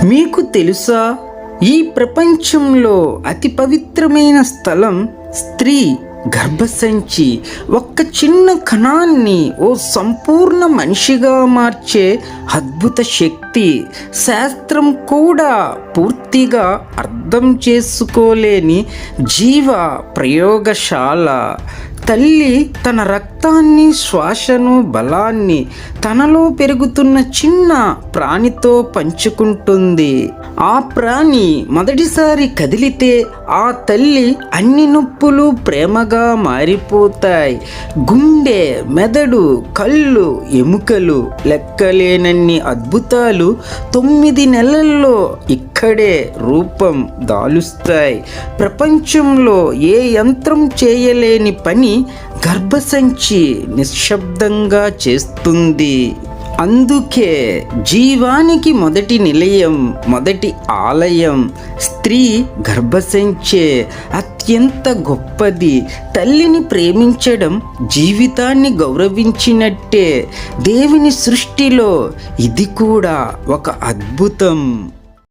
మీకు తెలుసా, ఈ ప్రపంచంలో అతి పవిత్రమైన స్థలం స్త్రీ గర్భసంచి. ఒక్క చిన్న కణాన్ని ఓ సంపూర్ణ మనిషిగా మార్చే అద్భుత శక్తి. శాస్త్రం కూడా పూర్తిగా అర్థం చేసుకోలేని జీవ ప్రయోగశాల. తల్లి తన రక్తాన్ని, శ్వాసను, బలాన్ని తనలో పెరుగుతున్న చిన్న ప్రాణితో పంచుకుంటుంది. ఆ ప్రాణి మొదటిసారి కదిలితే ఆ తల్లి అన్ని నొప్పులు ప్రేమగా మారిపోతాయి. గుండె, మెదడు, కళ్ళు, ఎముకలు, లెక్కలేనన్ని అద్భుతాలు 9 నెలల్లో ఇక్కడే రూపం దాలుస్తాయి. ప్రపంచంలో ఏ యంత్రం చేయలేని పని గర్భసంచి నిశ్శబ్దంగా చేస్తుంది. అందుకే జీవానికి మొదటి నిలయం, మొదటి ఆలయం స్త్రీ గర్భసంచే. అత్యంత గొప్పది. తల్లిని ప్రేమించడం జీవితాన్ని గౌరవించినట్టే. దేవుని సృష్టిలో ఇది కూడా ఒక అద్భుతం.